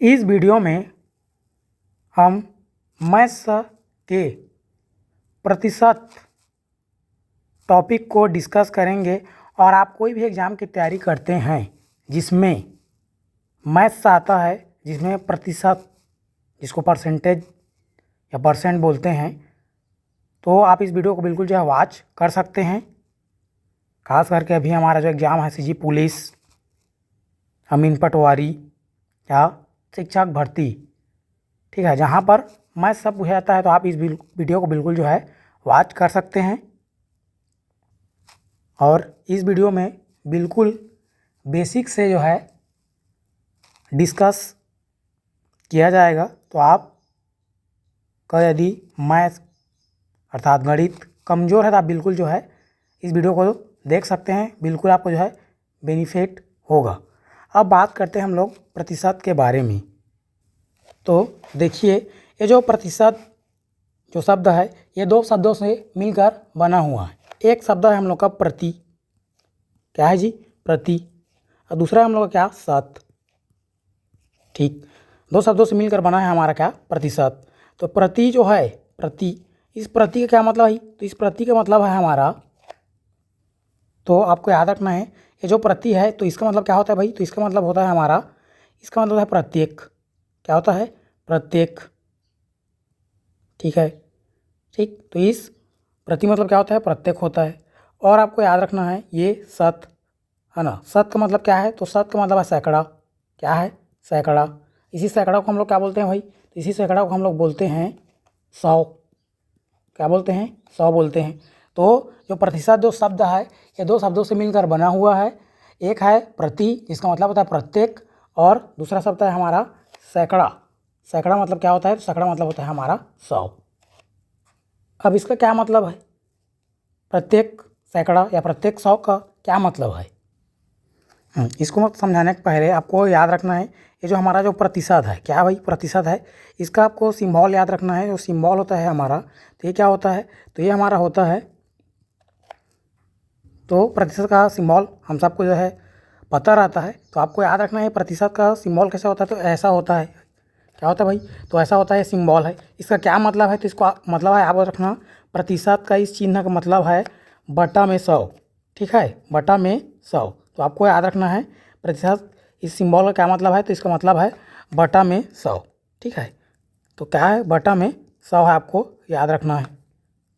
इस वीडियो में हम मैथ्स के प्रतिशत टॉपिक को डिस्कस करेंगे। और आप कोई भी एग्ज़ाम की तैयारी करते हैं जिसमें मैथ्स आता है, जिसमें प्रतिशत, जिसको परसेंटेज या परसेंट बोलते हैं, तो आप इस वीडियो को बिल्कुल जो है वॉच कर सकते हैं। खास करके अभी हमारा जो एग्ज़ाम है सीजी पुलिस, अमीन पटवारी या शिक्षक भर्ती, ठीक है, जहाँ पर मैथ्स सब पूछा जाता है, तो आप इस वीडियो को बिल्कुल जो है वॉच कर सकते हैं। और इस वीडियो में बिल्कुल बेसिक से जो है डिस्कस किया जाएगा। तो आप का यदि मैथ्स अर्थात गणित कमज़ोर है तो आप बिल्कुल जो है इस वीडियो को देख सकते हैं, बिल्कुल आपको जो है बेनिफिट होगा। अब बात करते हैं हम लोग प्रतिशत के बारे में। तो देखिए, ये जो प्रतिशत जो शब्द है, ये दो शब्दों से मिलकर बना हुआ है। एक शब्द है हम लोग का प्रति, क्या है जी, प्रति, और दूसरा हम लोग का क्या, शत। ठीक, दो शब्दों से मिलकर बना है हमारा क्या, प्रतिशत। तो प्रति जो है, प्रति, इस प्रति का क्या मतलब है, तो इस प्रति का मतलब है हमारा, तो आपको याद रखना है, ये जो प्रति है तो इसका मतलब क्या होता है भाई, तो इसका मतलब होता है हमारा, इसका मतलब है प्रत्येक। क्या होता है, प्रत्येक। ठीक है, ठीक, तो इस प्रति मतलब क्या होता है, प्रत्येक होता है। और आपको याद रखना है ये शत है ना, शत का मतलब क्या है, तो शत का मतलब है सैकड़ा। क्या है, सैकड़ा। इसी सैकड़ा को हम लोग क्या बोलते हैं भाई, तो इसी सैकड़ा को हम लोग बोलते हैं 100। क्या बोलते हैं, 100 बोलते हैं। तो जो प्रतिशत जो शब्द है, ये दो शब्दों से मिलकर बना हुआ है। एक है प्रति, जिसका मतलब होता है प्रत्येक, और दूसरा शब्द है हमारा सैकड़ा। सैकड़ा मतलब क्या होता है, तो सैकड़ा मतलब होता है हमारा 100। अब इसका क्या मतलब है, प्रत्येक सैकड़ा या प्रत्येक 100 का क्या मतलब है। इसको मत समझाने के पहले आपको याद रखना है, ये जो हमारा जो प्रतिशत है, क्या भाई, प्रतिशत है, इसका आपको सिंबल याद रखना है। जो सिंबल होता है हमारा, तो ये क्या होता है, तो ये हमारा होता है, तो प्रतिशत का सिंबल हम सबको जो है पता रहता है। तो आपको याद रखना है प्रतिशत का सिंबल कैसा होता है, तो ऐसा होता है। क्या होता है भाई, तो ऐसा होता है, सिंबल है। इसका क्या मतलब है, तो इसको मतलब है, आप रखना, प्रतिशत का इस चिन्ह का मतलब है बटा में 100। ठीक है, बटा में 100। तो आपको याद रखना है प्रतिशत इस सिंबल का क्या मतलब है, तो इसका मतलब है बटा में 100। ठीक है, तो क्या है, बटा में 100 है, आपको याद रखना है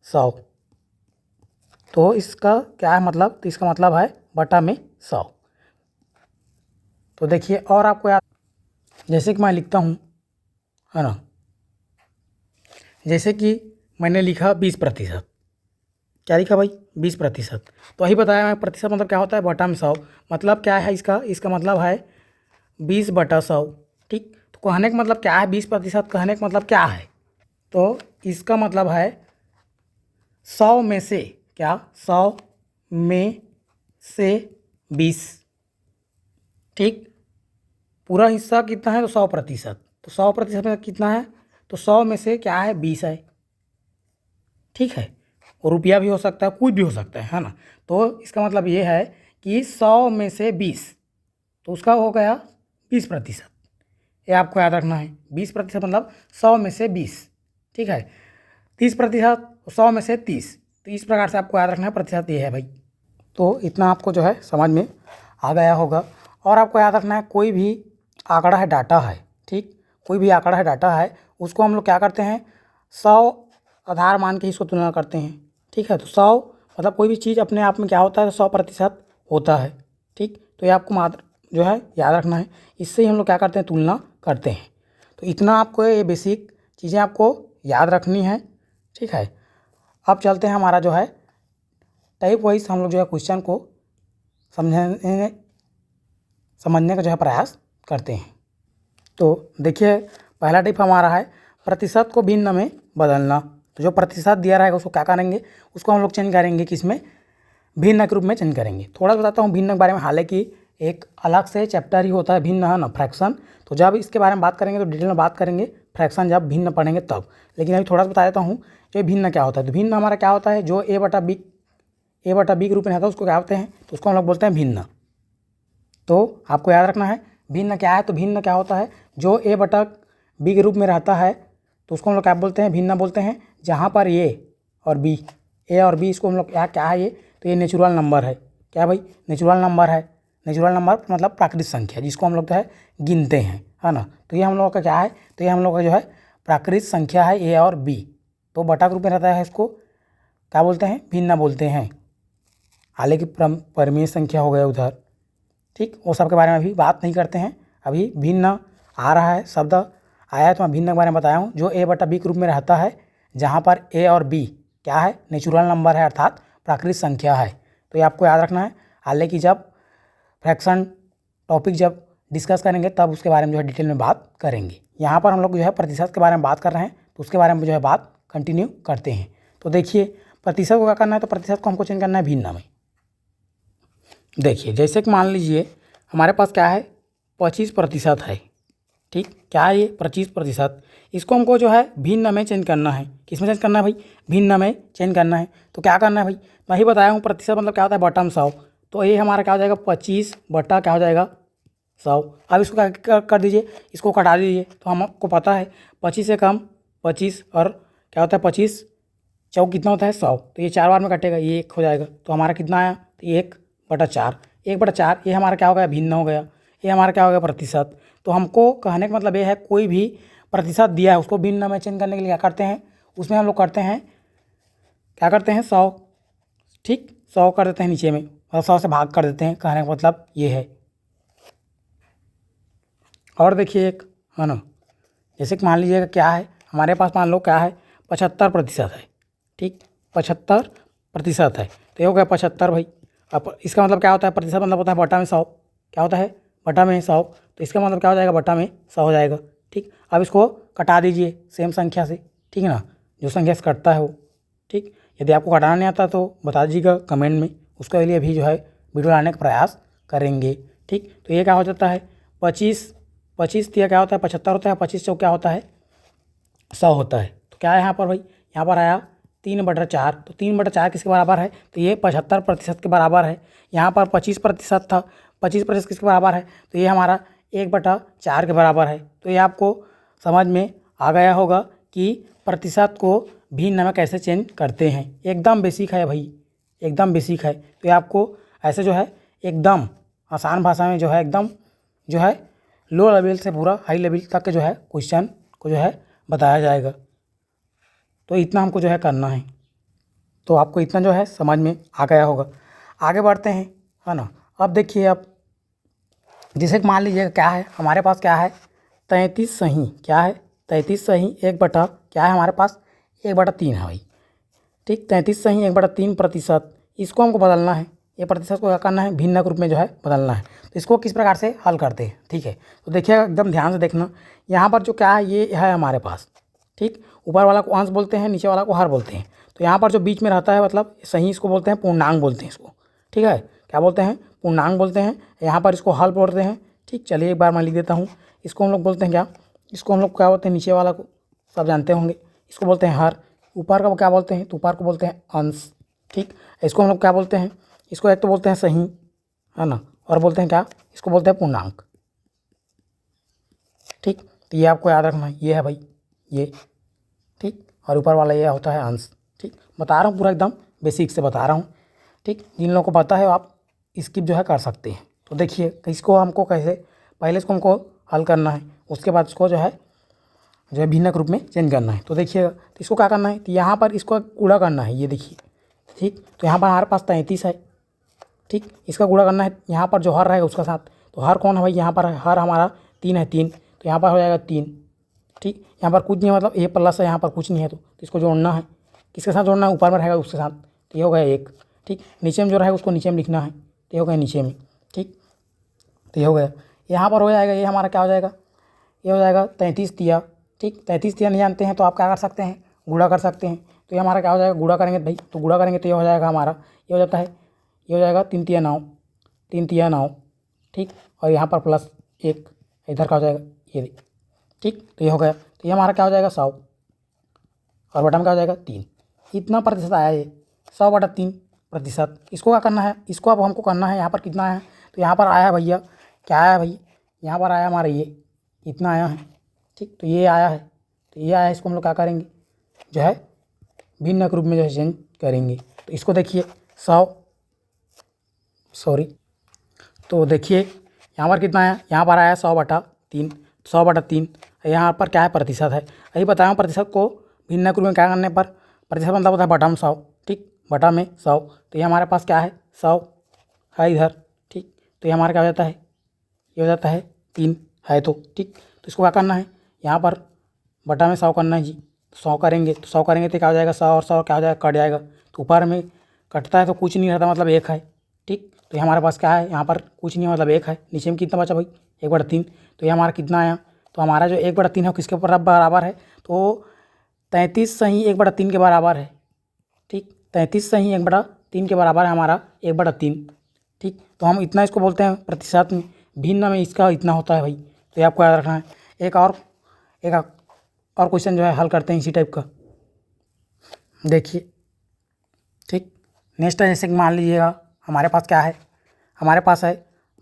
100। तो इसका क्या है मतलब, तो इसका मतलब है बटा में 100। तो देखिए, और आपको याद, जैसे कि मैं लिखता हूँ, है ना, जैसे कि मैंने लिखा 20%। क्या लिखा भाई, 20%। तो वही बताया मैं, प्रतिशत मतलब क्या होता है, बटा में 100। मतलब क्या है इसका, इसका मतलब है 20/100। ठीक, तो कहने का मतलब क्या है, 20%, कहने का मतलब क्या है, तो इसका मतलब है 100 में से, क्या, 100 में से 20। ठीक, पूरा हिस्सा कितना है, तो 100%। तो 100% में कितना है, तो 100 में से क्या है, 20 है। ठीक है, और रुपया भी हो सकता है, कुछ भी हो सकता है ना। तो इसका मतलब ये है कि 100 में से 20, तो उसका हो गया 20%। ये आपको याद रखना है, 20% मतलब 100 में से 20। ठीक है, 30%, 100 में से 30। तो इस प्रकार से आपको याद रखना है, प्रतिशत ये है भाई। तो इतना आपको जो है समझ में आ गया होगा। और आपको याद रखना है, कोई भी आंकड़ा है, डाटा है, ठीक, कोई भी आंकड़ा है, डाटा है, उसको हम लोग क्या करते हैं, 100 आधार मान के इसको तुलना करते हैं। ठीक है, तो 100 मतलब कोई भी चीज़ अपने आप में क्या होता है, तो 100% होता है। ठीक, तो ये आपको मात्र जो है याद रखना है, इससे ही हम लोग क्या करते हैं, तुलना करते हैं। तो इतना आपको ये बेसिक चीज़ें आपको याद रखनी है। ठीक है, अब चलते हैं हमारा जो है टाइप वाइज, हम लोग जो है क्वेश्चन को समझने का जो है प्रयास करते हैं। तो देखिए, पहला टिप हमारा है प्रतिशत को भिन्न में बदलना। तो जो प्रतिशत दिया रहेगा उसको क्या करेंगे, उसको हम लोग चेंज करेंगे, किसमें, भिन्न के रूप में चेंज करेंगे। थोड़ा बताता हूँ भिन्न के बारे में, हालांकि एक अलग से चैप्टर ही होता है भिन्न, है ना, फ्रैक्शन। तो जब इसके बारे में बात करेंगे तो डिटेल में बात करेंगे, फ्रैक्शन जब भिन्न पढ़ेंगे तब। लेकिन अभी थोड़ा सा बता देता हूँ जो भिन्न क्या होता है। तो भिन्न हमारा क्या होता है, जो ए बटा बी के रूप में आता है उसको क्या होते हैं, तो उसको हम लोग बोलते हैं भिन्न। तो आपको याद रखना है, भिन्न क्या है, तो भिन्न क्या होता है, जो ए बटा बी के रूप में रहता है तो उसको हम लोग क्या बोलते हैं, भिन्न बोलते हैं। जहाँ पर ए और बी, ए और बी, इसको हम लोग क्या है ये, तो ये नेचुरल नंबर है। क्या भाई, नेचुरल नंबर है। नेचुरल नंबर मतलब प्राकृतिक संख्या, जिसको हम लोग जो है गिनते हैं, है ना। तो ये हम लोगों का क्या है, तो ये हम लोग का जो है प्राकृतिक संख्या है ए और बी, तो बटा के रूप में रहता है, इसको क्या बोलते हैं, भिन्न बोलते हैं। हालांकि परिमेय संख्या हो गया उधर, ठीक, वो सब के बारे में अभी बात नहीं करते हैं। अभी भिन्न आ रहा है, शब्द आया है तो मैं भिन्न के बारे में बताया हूँ, जो ए बटा बी के रूप में रहता है, जहाँ पर ए और बी क्या है, नेचुरल नंबर है, अर्थात प्राकृतिक संख्या है। तो ये आपको याद रखना है। हालांकि जब फ्रैक्शन टॉपिक जब डिस्कस करेंगे तब उसके बारे में जो है डिटेल में बात करेंगे। यहाँ पर हम लोग जो है प्रतिशत के बारे में बात कर रहे हैं, तो उसके बारे में जो है बात कंटिन्यू करते हैं। तो देखिए प्रतिशत को क्या करना है, तो प्रतिशत को हमको चेंज करना है भिन्न में। देखिए जैसे कि मान लीजिए हमारे पास क्या है, 25% है, ठीक, क्या है ये 25%। इसको हमको जो है भिन्न में चेंज करना है। किस में चेंज करना है भाई, भिन्न में चेंज करना है। तो क्या करना है भाई, मैं ही बताया हूँ, प्रतिशत मतलब क्या होता है, बटा में 100। तो ये हमारा क्या हो जाएगा, 25 बटा क्या हो जाएगा 100। अब इसको क्या कर दीजिए, इसको कटा दीजिए। तो हमको पता है 25 से कम 25 और क्या होता है 25 चौक कितना होता है 100, तो ये 4 बार में कटेगा, ये 1 हो जाएगा। तो हमारा कितना आया, तो 1/4। 1/4 ये हमारा क्या हो गया, भिन्न हो गया। ये हमारा क्या हो गया, प्रतिशत। तो हमको कहने का मतलब ये है, कोई भी प्रतिशत दिया है उसको भिन्न में चेंज करने के लिए क्या करते हैं, उसमें हम लोग करते हैं, क्या करते हैं 100, ठीक, 100 कर देते हैं नीचे में, और 100 से भाग कर देते हैं। कहने का मतलब ये है। और देखिए एक, है ना, जैसे कि मान लीजिएगा क्या है, हमारे पास मान लो क्या है 75% है, ठीक, 75% है, तो ये हो गया 75 भाई। अब इसका मतलब क्या होता है, प्रतिशत मतलब होता है बटा में 100, क्या होता है, बटा में 100। तो इसका मतलब क्या हो जाएगा, बटा में 100 हो जाएगा, ठीक। अब इसको कटा दीजिए सेम संख्या से, ठीक है ना, जो संख्या से कटता है वो, ठीक। यदि आपको कटाना नहीं आता तो बता दीजिएगा कमेंट में, उसके लिए भी जो है वीडियो लाने का प्रयास करेंगे, ठीक। तो ये क्या हो जाता है, 25 दिया क्या होता है 75 होता है, 25 चौक क्या होता है 100 होता है। तो क्या है यहाँ पर भाई, यहाँ पर आया 3/4। तो 3/4 किसके बराबर है, तो ये 75% के बराबर है। यहाँ पर 25% था, 25% किसके बराबर है, तो ये हमारा 1/4 के बराबर है। तो ये आपको समझ में आ गया होगा कि प्रतिशत को भिन्न में कैसे चेंज करते हैं। एकदम बेसिक है भाई, एकदम बेसिक है। तो ये आपको ऐसे जो है एकदम आसान भाषा में जो है एकदम जो है लो लेवल से पूरा हाई लेवल तक के जो है क्वेश्चन को जो है बताया जाएगा। तो इतना हमको जो है करना है, तो आपको इतना जो है समझ में आ गया होगा। आगे बढ़ते हैं, है ना। अब देखिए, अब जैसे कि मान लीजिए क्या है हमारे पास, क्या है 33 सही, क्या है 33 सही 1 बटा क्या है हमारे पास 1/3 है भाई, ठीक। 33 सही 1/3 प्रतिशत, इसको हमको बदलना है। ये प्रतिशत को क्या करना है, भिन्न के रूप में जो है बदलना है। तो इसको किस प्रकार से हल करते हैं, ठीक है। तो देखिएगा एकदम ध्यान से देखना, यहाँ पर जो क्या है ये है हमारे पास, ठीक। ऊपर वाला को अंश बोलते हैं, नीचे वाला को हर बोलते हैं। तो यहाँ पर जो बीच में रहता है मतलब सही, इसको बोलते हैं पूर्णांक बोलते हैं इसको, ठीक है। क्या बोलते हैं, पूर्णांक बोलते हैं। यहाँ पर इसको हल बोलते हैं, ठीक। चलिए एक बार मैं लिख देता हूँ, इसको हम लोग बोलते हैं क्या, इसको हम लोग क्या बोलते हैं, नीचे वाला को सब जानते होंगे, इसको बोलते हैं हर। ऊपर का क्या बोलते हैं, तो ऊपर को बोलते हैं अंश, ठीक। इसको हम लोग क्या बोलते हैं, इसको एक तो बोलते हैं सही, है ना, और बोलते हैं क्या, इसको बोलते हैं पूर्णांक, ठीक। तो ये आपको याद रखना है, ये है भाई ये, ठीक। और ऊपर वाला ये होता है अंश, ठीक। बता रहा हूँ पूरा एकदम बेसिक से बता रहा हूँ, ठीक। जिन लोगों को पता है आप स्किप जो है कर सकते हैं। तो देखिए तो इसको हमको कैसे, पहले इसको हमको हल करना है, उसके बाद इसको जो है भिन्न के रूप में चेंज करना है। तो देखिएगा, तो इसको क्या करना है, तो यहाँ पर इसको गुणा करना है, ये देखिए, ठीक। तो यहाँ पर हमारे पास 33 है, ठीक। इसका गुणा करना है यहाँ पर जो हर रहेगा उसका साथ। तो हर कौन है भाई, यहाँ पर हर हमारा 3 है, 3, तो यहाँ पर हो जाएगा 3, ठीक। यहाँ पर कुछ नहीं है, मतलब ए प्लस है, यहाँ पर कुछ नहीं है, तो इसको जोड़ना है, किसके साथ जोड़ना है, ऊपर में रहेगा उसके साथ, तो ये हो गया 1, ठीक। नीचे में जो रहेगा उसको नीचे में लिखना है, तो ये हो गया नीचे में, ठीक। तो ये हो गया, यहाँ पर हो जाएगा, ये हमारा क्या हो जाएगा, ये हो जाएगा 33 दिया, ठीक। 33 दिया नहीं जानते हैं तो आप क्या कर सकते हैं, गुणा कर सकते हैं। तो ये हमारा क्या हो जाएगा, गुणा करेंगे भाई, तो गुणा करेंगे तो ये हो जाएगा हमारा, ये हो जाता है, ये हो जाएगा 3 तिया 9, 3 तिया 9, ठीक। और यहाँ पर प्लस 1 इधर का हो जाएगा ये, ठीक। तो ये हो गया, तो ये हमारा क्या हो जाएगा 100, और बटा में क्या हो जाएगा 3। इतना प्रतिशत आया ये 100/3%। इसको क्या करना है, इसको अब हमको करना है, यहाँ पर कितना है, तो यहाँ पर आया भैया, क्या आया भाई, यहाँ पर आया हमारा ये इतना आया है, ठीक। तो ये आया है, तो ये आया है, इसको हम लोग क्या करेंगे जो है भिन्न के रूप में जो है चेंज करेंगे। तो इसको देखिए 100 सॉरी, तो देखिए यहाँ पर कितना आया, यहाँ पर आया 100/3, 100/3। यहाँ पर क्या है प्रतिशत है, यही बताया प्रतिशत को भिन्न के रूप में क्या करने पर प्रतिशत मतलब होता है बटा में 100, ठीक, बटा में 100। तो ये हमारे पास क्या है 100 है इधर, ठीक। तो ये हमारा क्या हो जाता है, ये हो जाता है 3 है तो, ठीक। तो इसको क्या करना है, यहाँ पर बटा में 100 करना है जी। 100 करेंगे तो 100 करेंगे तो क्या हो जाएगा 100 और 100 क्या हो जाएगा कट जाएगा। तो ऊपर में कटता है तो कुछ नहीं रहता मतलब 1 है, ठीक। तो ये हमारे पास क्या है, यहाँ पर कुछ नहीं मतलब 1 है। नीचे में कितना बचा भाई 1/3। तो ये हमारा कितना आया, तो हमारा जो 1/3 है किसके बराबर है, तो 33 सही 1/3 के बराबर है, ठीक। 33 सही 1/3 के बराबर है हमारा 1/3, ठीक। तो हम इतना इसको बोलते हैं प्रतिशत में, भिन्न में इसका इतना होता है भाई। तो ये आपको याद रखना है। एक और क्वेश्चन जो है हल करते हैं इसी टाइप का, देखिए, ठीक। नेक्स्ट है जैसे कि मान लीजिएगा हमारे पास क्या है, हमारे पास है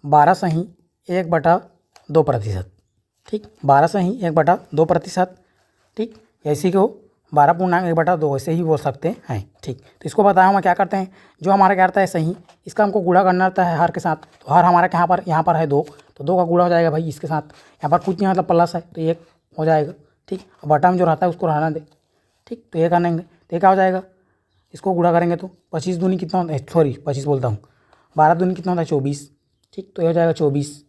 12 सही 1/2%, ठीक। 12 सही 1/2%, ठीक। ऐसी को 12.1/2 ऐसे ही बोल सकते हैं, ठीक। तो इसको बताया हम क्या करते हैं, जो हमारा क्या रहता है सही, इसका हमको गुणा करना रहता है हर के साथ। तो हर हमारा यहाँ पर है 2, तो 2 का गुणा हो जाएगा भाई इसके साथ। यहाँ पर कुछ नहीं मतलब प्लस है तो 1 हो जाएगा, ठीक। और बटा में जो रहता है उसको रहना दे, ठीक। तो ये करेंगे तो ये क्या हो जाएगा, इसको गुणा करेंगे तो 25 दूनी कितना होता है, सॉरी 25 बोलता हूँ, 12 दूनी कितना होता है 24, ठीक। तो ये हो जाएगा 24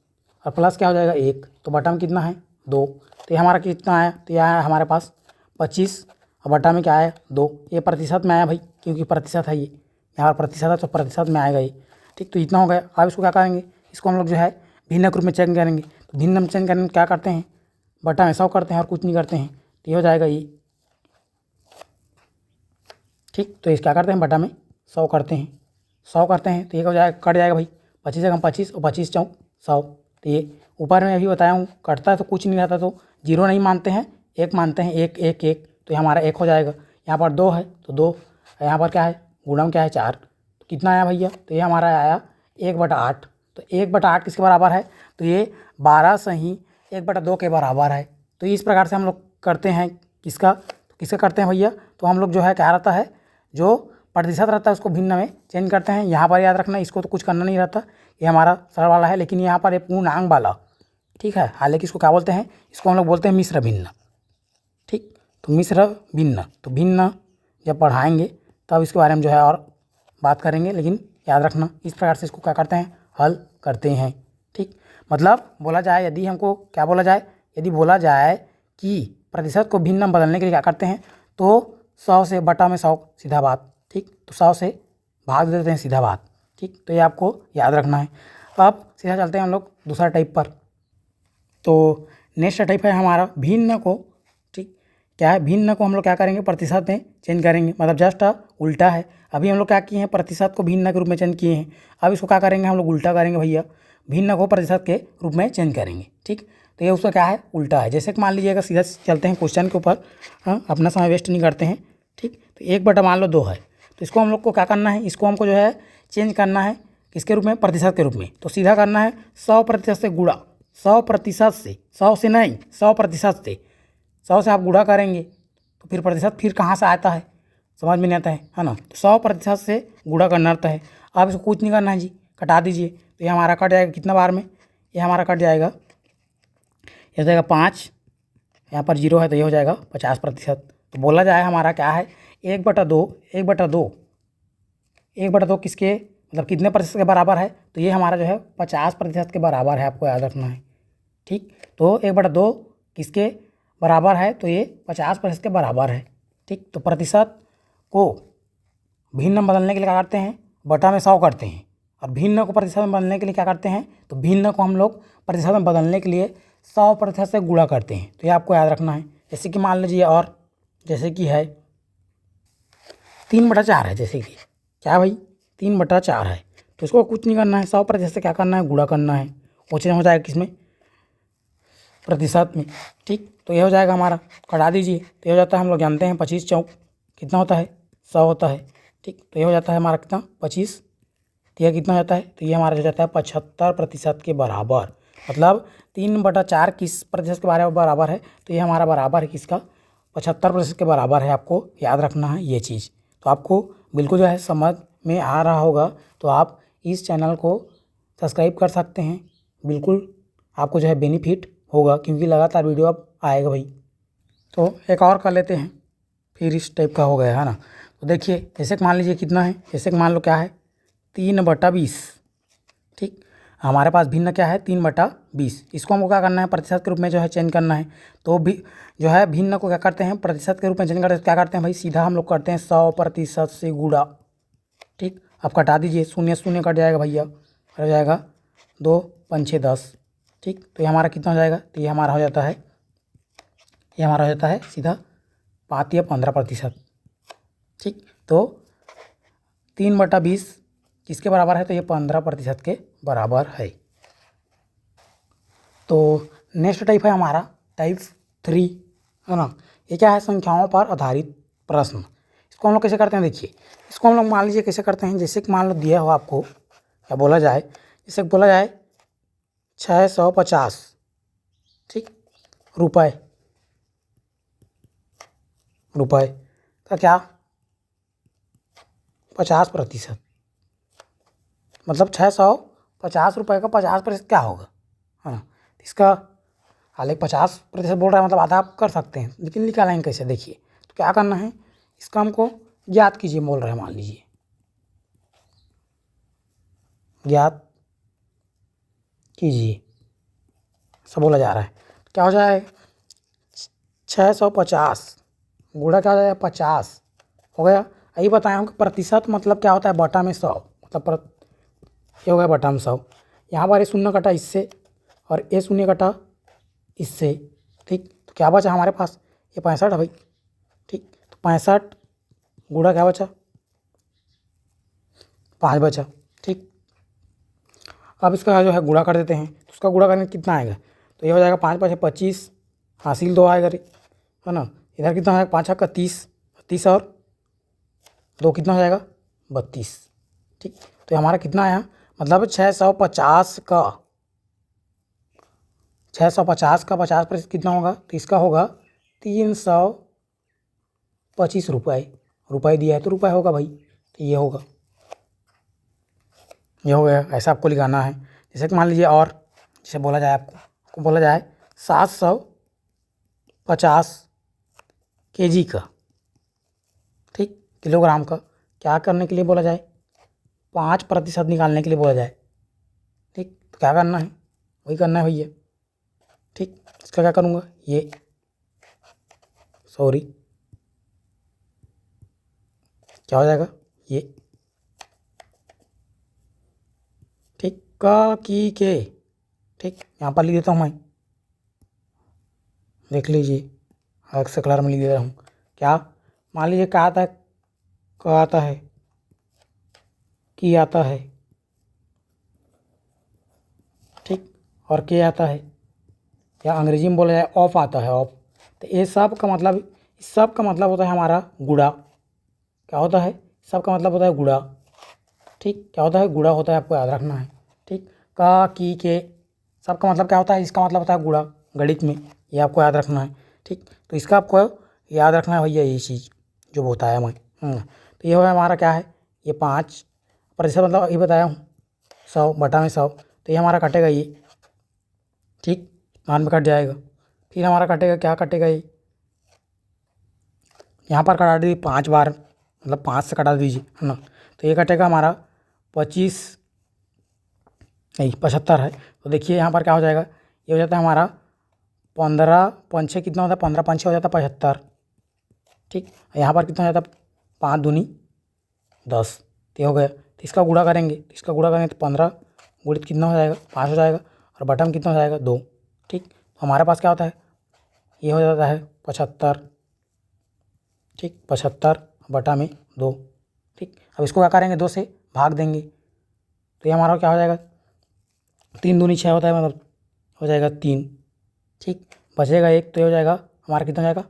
और प्लस क्या हो जाएगा 1, तो बटा में कितना है 2। तो ये हमारा कितना आया, तो यह आया हमारे पास 25 और बटा में क्या आया 2। ये प्रतिशत में आया भाई, क्योंकि प्रतिशत है ये, यहाँ पर प्रतिशत है तो प्रतिशत में आएगा ये, ठीक। तो इतना हो गया। अब इसको क्या करेंगे, इसको हम लोग जो है भिन्न के रूप में चेंज करेंगे। तो भिन्न में चेंज करने में क्या करते हैं, बटा में 100 करते हैं और कुछ नहीं करते हैं। तो ये हो जाएगा ये, ठीक। तो इस क्या करते हैं बटा में 100 करते हैं, 100 करते हैं तो ये हो जाएगा कट जाएगा भाई 25 जगह 25 और 25 चौक 100। तो ये ऊपर में अभी बताया हूँ कटता है तो कुछ नहीं रहता, तो 0 नहीं मानते हैं 1 मानते हैं, 1 1 1। तो ये हमारा 1 हो जाएगा। यहाँ पर 2 है तो 2, यहाँ पर क्या है गुणा में क्या है 4। तो कितना आया भैया, तो ये हमारा आया 1/8। तो 1/8 किसके बराबर है, तो ये 12 सही 1/2 के बराबर है। तो इस प्रकार से हम लोग करते हैं किसका, तो किसका करते हैं भैया, तो हम लोग जो है क्या रहता है, जो प्रतिशत रहता है उसको भिन्न में चेंज करते हैं। यहाँ पर याद रखना इसको तो कुछ करना नहीं रहता, ये हमारा सरल वाला है, लेकिन यहाँ पर ये पूर्णांक वाला, ठीक है। हालांकि इसको क्या बोलते हैं, इसको हम लोग बोलते हैं मिश्र भिन्न, ठीक। तो मिश्र भिन्न, तो भिन्न जब पढ़ाएंगे तब इसके बारे में जो है और बात करेंगे, लेकिन याद रखना इस प्रकार से इसको क्या करते हैं हल करते हैं, ठीक। मतलब बोला जाए, यदि हमको क्या बोला जाए, यदि बोला जाए कि प्रतिशत को भिन्न में बदलने के लिए क्या करते हैं, तो 100 से बटा में 100 सीधा बात, ठीक। तो 100 से भाग देते हैं सीधा बात, ठीक। तो ये आपको याद रखना है। अब सीधा चलते हैं हम लोग दूसरा टाइप पर। तो नेक्स्ट टाइप है हमारा भिन्न को, ठीक। क्या है, भिन्न को हम लोग क्या करेंगे प्रतिशत में चेंज करेंगे, मतलब जस्ट उल्टा है। अभी हम लोग क्या किए हैं, प्रतिशत को भिन्न के रूप में चेंज किए हैं। अब इसको क्या करेंगे हम लोग उल्टा करेंगे भैया, भिन्न को प्रतिशत के रूप में चेंज करेंगे, ठीक। तो ये उसका क्या है उल्टा है। जैसे कि मान लीजिएगा सीधा चलते हैं क्वेश्चन के ऊपर, हाँ अपना समय वेस्ट नहीं करते हैं, ठीक। तो 1/2 मान लो 2 है, तो इसको हम लोग को क्या करना है, इसको हमको जो है चेंज करना है किसके रूप में, प्रतिशत के रूप में। तो सीधा करना है 100% से गुणा, 100% से, 100 से नहीं 100% से, 100 से आप गुणा करेंगे तो फिर प्रतिशत फिर कहाँ से आता है समझ में नहीं आता है ना। तो 100% से गुणा करना रहता है। आप इसको कुछ नहीं करना है जी, कटा दीजिए। तो ये हमारा कट जाएगा कितना बार में, ये हमारा कट जाएगा, ये हो जाएगा 5, यहाँ पर 0 है तो ये हो जाएगा 50%। तो बोला जाए हमारा क्या है 1/2, 1/2, 1/2 किसके मतलब कितने प्रतिशत के बराबर है, तो ये हमारा जो है 50% के बराबर है, आपको याद रखना है, ठीक। तो 1/2 किसके बराबर है, तो ये 50% के बराबर है, ठीक। तो प्रतिशत को भिन्न में बदलने के लिए क्या करते हैं, बटा में 100 करते हैं, और भिन्न को प्रतिशत में बदलने के लिए क्या करते हैं, तो भिन्न को हम लोग प्रतिशत में बदलने के लिए 100% से गुणा करते हैं। तो ये आपको याद रखना है। जैसे कि मान लीजिए, और जैसे कि है 3/4 है, जैसे कि क्या भाई 3/4 है, तो इसको कुछ नहीं करना है, 100% से क्या करना है गुणा करना है, वो चीज़ हो जाएगा किसमें, प्रतिशत में, ठीक। तो ये हो जाएगा हमारा, कटा दीजिए। तो ये हो जाता है, हम लोग जानते हैं 25 चौक कितना होता है 100 होता है, ठीक। तो ये हो जाता है हमारा कितना 25, तो यह कितना हो जाता है, तो ये हमारा हो जाता है 75% के बराबर। मतलब 3/4 किस प्रतिशत के बराबर है, तो ये हमारा बराबर है किसका, 75% के बराबर है। आपको याद रखना है ये चीज़। तो आपको बिल्कुल जो है समझ में आ रहा होगा, तो आप इस चैनल को सब्सक्राइब कर सकते हैं। बिल्कुल आपको जो है बेनिफिट होगा, क्योंकि लगातार वीडियो अब आएगा भाई। तो एक और कर लेते हैं, फिर इस टाइप का हो गया है ना। तो देखिए जैसे कि मान लीजिए कितना है, जैसे कि मान लो क्या है 3/20, ठीक। हमारे पास भिन्न क्या है 3/20। इसको हमको क्या करना है, प्रतिशत के रूप में जो है चेंज करना है। तो भी जो है भिन्न को क्या करते हैं, प्रतिशत के रूप में चेंज करते हैं। क्या करते हैं भाई, सीधा हम लोग करते हैं 100% से गुणा, ठीक। अब कटा दीजिए, शून्य शून्य कट जाएगा भैया, हो जाएगा 2 5 6 10, ठीक। तो ये हमारा कितना हो जाएगा, तो ये हमारा हो जाता है, ये हमारा हो जाता है सीधा 5 या 15%, ठीक। तो 3/20 किसके बराबर है, तो ये 15% के बराबर है। तो नेक्स्ट टाइप है हमारा टाइप 3, है ना। ये क्या है, संख्याओं पर आधारित प्रश्न। इसको हम लोग कैसे करते हैं, देखिए इसको हम लोग मान लीजिए कैसे करते हैं। जैसे कि मान लो दिया हो आपको, या बोला जाए, जैसे बोला जाए 650, ठीक, रुपए का क्या 50%, मतलब 650 रुपये का 50% क्या होगा, है ना। इसका हालांकि 50% बोल रहा है, मतलब आधा आप कर सकते हैं, लेकिन निकालेंगे कैसे, देखिए। तो क्या करना है, इसका हमको ज्ञात कीजिए, बोल रहे हैं, मान लीजिए ज्ञात कीजिए, सब बोला जा रहा है। क्या हो जाए 650 गुणा क्या हो जाएगा 50 हो गया। यही बताया हूँ कि प्रतिशत मतलब क्या होता है, बटा में 100, मतलब ये हो गया बटा में 100। यहाँ पर ये शून्य कटा इससे, और ये शून्य कटा इससे, ठीक। तो क्या बचा हमारे पास, ये 65 है भाई, ठीक। तो 65 गुणा क्या बचा 5 बचा, ठीक। अब इसका जो है गुणा कर देते हैं, तो उसका गुणा करने कितना आएगा, तो ये हो जाएगा 5 5 25, हासिल 2 आएगा रे, है ना। इधर कितना आएगा 5 का 30, 30 और 2 कितना हो जाएगा 32, ठीक। तो हमारा कितना आया, मतलब 650 का 50% कितना होगा, तो इसका होगा 325 रुपये दिया है, तो रुपये होगा भाई, तो ये होगा, ये हो गया। ऐसा आपको लिखाना है। जैसे कि मान लीजिए, और जैसे बोला जाए आपको बोला जाए 750 kg का, ठीक, किलोग्राम का क्या करने के लिए बोला जाए, 5% निकालने के लिए बोला जाए, ठीक। तो क्या करना है, वही करना है भैया, ठीक। इसका क्या करूँगा, ये सॉरी क्या हो जाएगा, ये ठीक का की के, ठीक, यहाँ पर लिख देता हूँ मैं, देख लीजिए अलग से कलर में लिख दे रहा हूँ। क्या मान लीजिए क्या आता है, क आता है, की आता है, ठीक, और के आता है, या अंग्रेजी में बोला जाए ऑफ आता है, ऑफ। तो ये सब का मतलब, इस सब का मतलब होता है हमारा गुणा। क्या होता है, सब का मतलब होता है गुणा, ठीक। क्या होता है, गुणा होता है, आपको याद रखना है, ठीक। का की के सब का मतलब क्या होता है, इसका मतलब होता है गुणा गणित में, ये आपको याद रखना है, ठीक। तो इसका आपको याद रखना है भैया, ये चीज़ जो बताया मैं। तो ये हो हमारा क्या है, ये 5% मतलब ये बताया हूँ 100 बटा में 100, तो ये हमारा कटेगा ये, ठीक, मान में कट जाएगा। फिर हमारा कटेगा, क्या कटेगा, ये यहाँ पर कटा दीजिए 5 बार, मतलब 5 से कटा दीजिए, है ना। तो ये कटेगा हमारा 25 नहीं 75 है। तो देखिए यहाँ पर क्या हो जाएगा, ये हो जाता है हमारा 15 पंछे कितना होता है, 15 पंछे हो जाता है 75, ठीक। यहाँ पर कितना हो जाता है 5 दूनी 10, तो हो गया। तो इसका गुणा करेंगे, तो इसका गुणा करेंगे तो 15 गुणित कितना हो जाएगा 5 हो जाएगा, और बटा में कितना हो जाएगा 2, ठीक। तो हमारे पास क्या होता है, ये हो जाता है 75, ठीक, 75 बटा में 2, ठीक। अब इसको क्या करेंगे, 2 से भाग देंगे, तो ये हमारा क्या हो जाएगा 3 दूनी 6 होता है, मतलब हो जाएगा 3, ठीक। बचेगा 1, तो ये हो जाएगा हमारा कितना हो जाएगा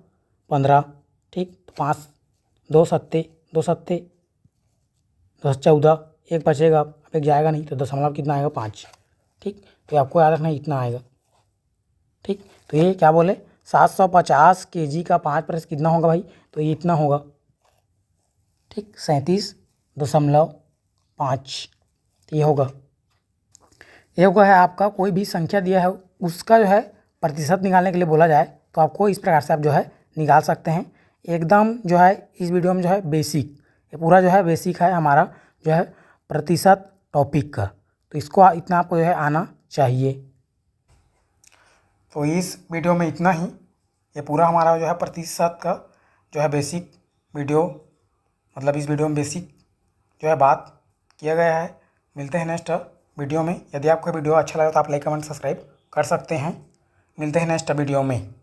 15, ठीक। तो 5 2 सत्ते 2 सत्ते 10 14, एक बचेगा, अब एक जाएगा नहीं, तो दशमलव कितना आएगा 5, ठीक। तो आपको याद रखना है इतना आएगा, ठीक, तो ये क्या बोले 750 kg का 5% कितना होगा भाई, तो ये इतना होगा। ठीक, 37.5 ये होगा। ये होगा है आपका कोई भी संख्या दिया है उसका जो है प्रतिशत निकालने के लिए बोला जाए तो आपको इस प्रकार से आप जो है निकाल सकते हैं। एकदम जो है इस वीडियो में जो है बेसिक, ये पूरा जो है बेसिक है हमारा जो है प्रतिशत टॉपिक का, तो इसको इतना आपको जो है आना चाहिए। तो इस वीडियो में इतना ही, ये पूरा हमारा जो है प्रतिशत का जो है बेसिक वीडियो, मतलब इस वीडियो में बेसिक जो है बात किया गया है। मिलते हैं नेक्स्ट वीडियो में। यदि आपको वीडियो अच्छा लगा तो आप लाइक कमेंट सब्सक्राइब कर सकते हैं। मिलते हैं नेक्स्ट वीडियो में।